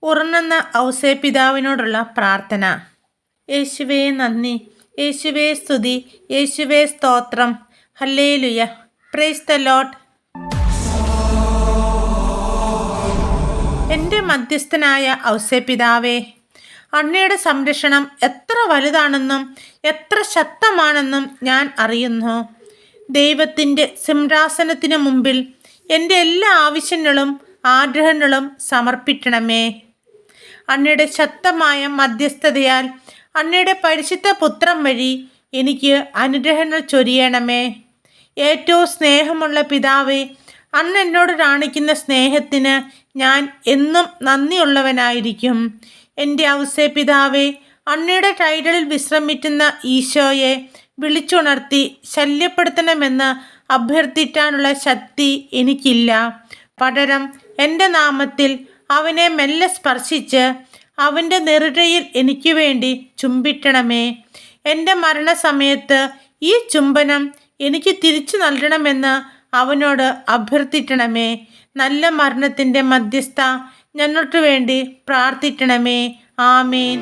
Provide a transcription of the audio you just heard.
ഉറങ്ങുന്ന ഔസേപ്പിതാവിനോടുള്ള പ്രാർത്ഥന. യേശുവേ നന്ദി, യേശുവേ സ്തുതി, യേശുവേ സ്തോത്രം. ഹല്ലേലൂയ. Praise the Lord. എൻ്റെ മധ്യസ്ഥനായ ഔസേപ്പിതാവേ, അങ്ങയുടെ സംരക്ഷണം എത്ര വലുതാണെന്നും എത്ര ശക്തമാണെന്നും ഞാൻ അറിയുന്നു. ദൈവത്തിൻ്റെ സിംഹാസനത്തിന് മുമ്പിൽ എൻ്റെ എല്ലാ ആവശ്യങ്ങളും ആഗ്രഹങ്ങളും സമർപ്പിക്കണമേ. അങ്ങയുടെ ശക്തമായ മധ്യസ്ഥതയാൽ അങ്ങയുടെ പരിശുദ്ധ പുത്രൻ വഴി എനിക്ക് അനുഗ്രഹങ്ങൾ ചൊരിയണമേ. ഏറ്റവും സ്നേഹമുള്ള പിതാവേ, അങ്ങ് എന്നോട് കാണിക്കുന്ന സ്നേഹത്തിന് ഞാൻ എന്നും നന്ദിയുള്ളവനായിരിക്കും. എൻ്റെ ഔസേപ്പിതാവേ, അങ്ങയുടെ കൈകളിൽ വിശ്രമിക്കുന്ന ഈശോയെ വിളിച്ചുണർത്തി ശല്യപ്പെടുത്തണമെന്ന് അഭ്യർത്ഥിക്കാനുള്ള ശക്തി എനിക്കില്ല. പകരം എൻ്റെ നാമത്തിൽ അവനെ മെല്ലെ സ്പർശിച്ച് അവൻ്റെ നെറുകയിൽ എനിക്ക് വേണ്ടി ചുംബിക്കണമേ. എൻ്റെ മരണസമയത്ത് ഈ ചുംബനം എനിക്ക് തിരിച്ചു നൽകണമെന്ന് അവനോട് അഭ്യർത്ഥിക്കണമേ. നല്ല മരണത്തിൻ്റെ മധ്യസ്ഥ, ഞങ്ങൾക്ക് വേണ്ടി പ്രാർത്ഥിക്കണമേ. ആമേൻ.